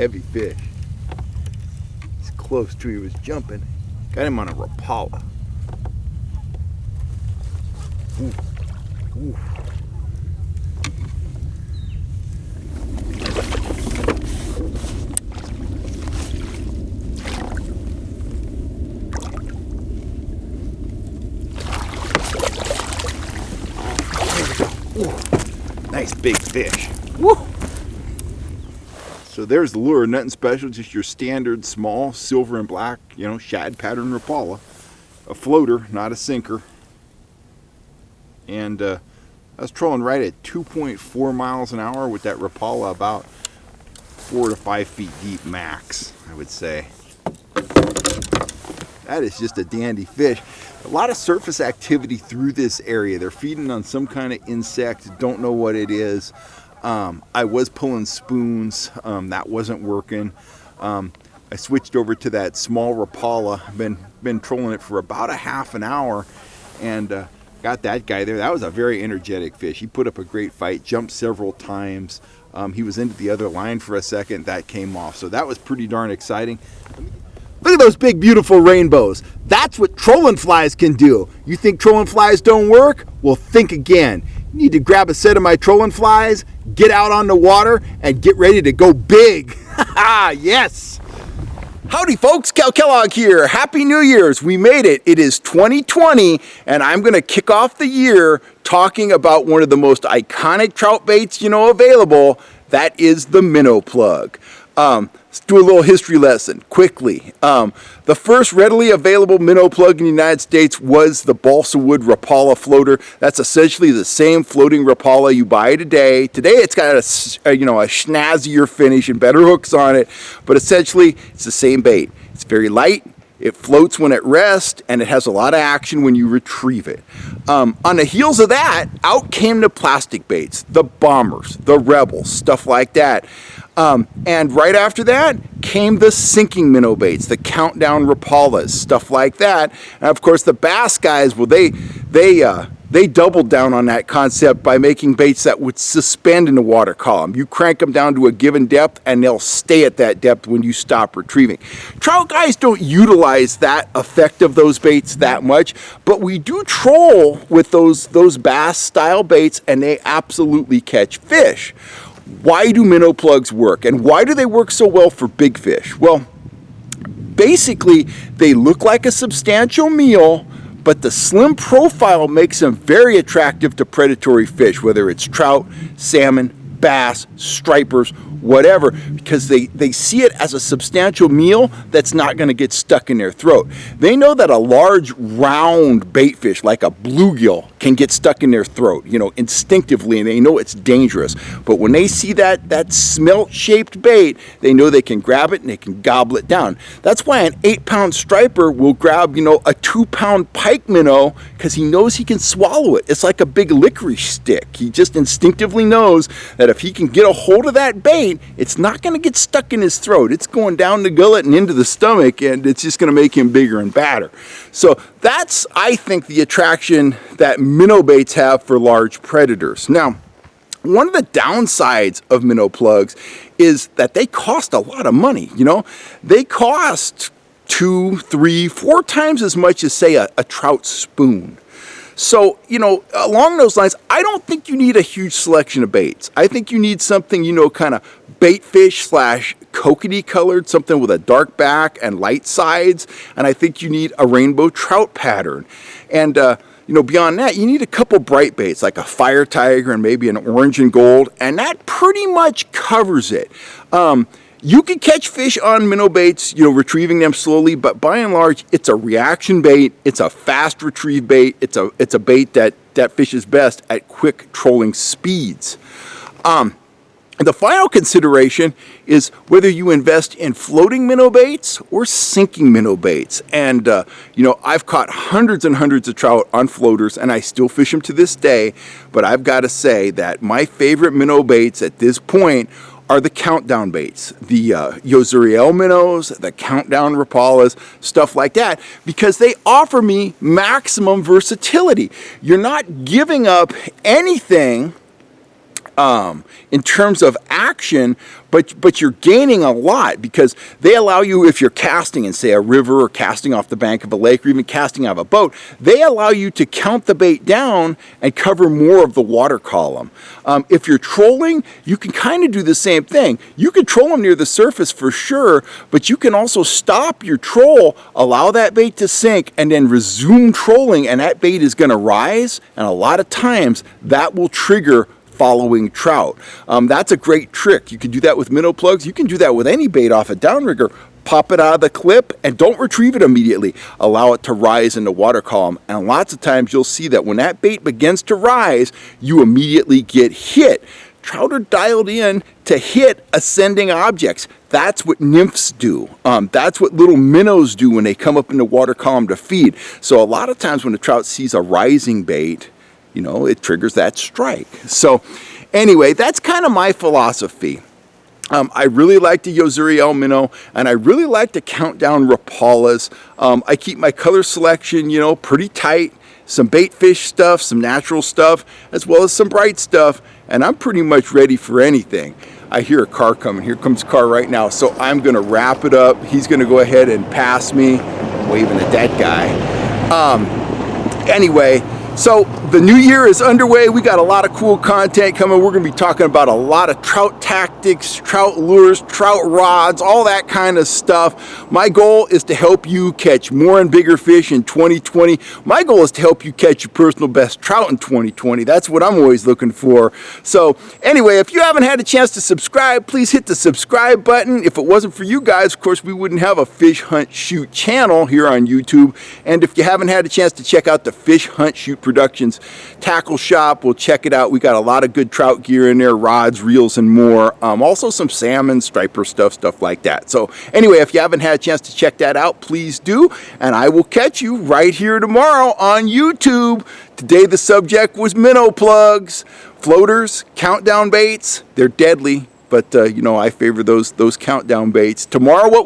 heavy fish. He's close to, he was jumping. Got him on a Rapala. Ooh. Ooh. Nice big fish. Woo! So there's the lure, nothing special, just your standard small silver and black, you know, shad pattern Rapala. A floater, not a sinker. And I was trolling right at 2.4 miles an hour with that Rapala, about 4 to 5 feet deep max, I would say. That is just a dandy fish. A lot of surface activity through this area. They're feeding on some kind of insect, don't know what it is. I was pulling spoons, that wasn't working. I switched over to that small Rapala. I've been trolling it for about a half an hour, and got that guy there. That was a very energetic fish. He put up a great fight, jumped several times. He was into the other line for a second, that came off. So that was pretty darn exciting. Look at those big, beautiful rainbows. That's what trolling flies can do. You think trolling flies don't work? Well, think again. You need to grab a set of my trolling flies, get out on the water, and get ready to go big. Yes! Howdy folks, Cal Kellogg here. Happy New Year's. We made it. It is 2020, and I'm going to kick off the year talking about one of the most iconic trout baits you know available. That is the minnow plug. Let's do a little history lesson quickly. The first readily available minnow plug in the United States was the Balsa wood Rapala floater. That's essentially the same floating Rapala you buy today. Today it's got a snazzier finish and better hooks on it, but essentially it's the same bait. It's very light. It floats when at rest, and it has a lot of action when you retrieve it. On the heels of that, out came the plastic baits, the bombers, the rebels, stuff like that. And right after that came the sinking minnow baits, the countdown Rapalas, stuff like that. And of course the bass guys, well, they doubled down on that concept by making baits that would suspend in the water column. You crank them down to a given depth and they'll stay at that depth when you stop retrieving. Trout guys don't utilize that effect of those baits that much, but we do troll with those bass style baits, and they absolutely catch fish. Why do minnow plugs work, and why do they work so well for big fish? Well, basically they look like a substantial meal, but the slim profile makes them very attractive to predatory fish, whether it's trout, salmon, bass, stripers, whatever, because they see it as a substantial meal that's not going to get stuck in their throat. They know that a large round bait fish like a bluegill can get stuck in their throat, instinctively, and they know it's dangerous. But when they see that smelt-shaped bait, they know they can grab it and they can gobble it down. That's why an 8-pound striper will grab, a 2-pound pike minnow, because he knows he can swallow it. It's like a big licorice stick. He just instinctively knows that if he can get a hold of that bait, it's not going to get stuck in his throat. It's going down the gullet and into the stomach, and it's just going to make him bigger and badder. So that's, I think, the attraction that minnow baits have for large predators. Now, one of the downsides of minnow plugs is that they cost a lot of money. They cost 2, 3, 4 times as much as, say, a trout spoon. So, along those lines, I don't think you need a huge selection of baits. I think you need something, kind of bait fish / coconut colored, something with a dark back and light sides. And I think you need a rainbow trout pattern. And, beyond that, you need a couple bright baits like a fire tiger and maybe an orange and gold. And that pretty much covers it. You can catch fish on minnow baits, retrieving them slowly, but by and large, it's a reaction bait. It's a fast retrieve bait. It's a bait that fishes best at quick trolling speeds. The final consideration is whether you invest in floating minnow baits or sinking minnow baits. And, I've caught hundreds and hundreds of trout on floaters, and I still fish them to this day. But I've got to say that my favorite minnow baits at this point are the countdown baits, the Yozuriel minnows, the countdown Rapalas, stuff like that, because they offer me maximum versatility. You're not giving up anything in terms of action, but you're gaining a lot because they allow you, if you're casting in, say, a river or casting off the bank of a lake or even casting out of a boat, they allow you to count the bait down and cover more of the water column. If you're trolling, you can kind of do the same thing. You can troll them near the surface for sure, but you can also stop your troll, allow that bait to sink, and then resume trolling, and that bait is going to rise, and a lot of times that will trigger following trout. That's a great trick. You can do that with minnow plugs. You can do that with any bait off a downrigger. Pop it out of the clip and don't retrieve it immediately. Allow it to rise in the water column. And lots of times you'll see that when that bait begins to rise, you immediately get hit. Trout are dialed in to hit ascending objects. That's what nymphs do. That's what little minnows do when they come up in the water column to feed. So a lot of times when the trout sees a rising bait, you know, it triggers that strike. So anyway, that's kind of my philosophy. I really like the Yo-Zuri El Minnow, and I really like to count down Rapalas. I keep my color selection, you know, pretty tight. Some bait fish stuff, some natural stuff, as well as some bright stuff, and I'm pretty much ready for anything. I hear a car coming. Here comes a car right now, so I'm going to wrap it up. He's going to go ahead and pass me. I'm waving at that guy. Anyway, so the new year is underway. We got a lot of cool content coming. We're going to be talking about a lot of trout tactics, trout lures, trout rods, all that kind of stuff. My goal is to help you catch more and bigger fish in 2020. My goal is to help you catch your personal best trout in 2020. That's what I'm always looking for. So anyway, if you haven't had a chance to subscribe, please hit the subscribe button. If it wasn't for you guys, of course, we wouldn't have a Fish Hunt Shoot channel here on YouTube. And if you haven't had a chance to check out the Fish Hunt Shoot Productions tackle shop, we'll check it out. We got a lot of good trout gear in there, rods, reels, and more. Also some salmon, striper stuff like that. So anyway, if you haven't had a chance to check that out, please do. And I will catch you right here tomorrow on YouTube. Today the subject was minnow plugs, floaters, countdown baits. They're deadly, but you know, I favor those countdown baits. Tomorrow, what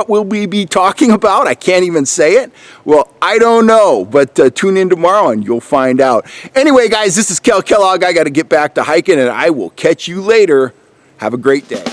will we be talking about? I can't even say it. Well, I don't know, but tune in tomorrow and you'll find out. Anyway, guys, this is Kel Kellogg. I got to get back to hiking, and I will catch you later. Have a great day.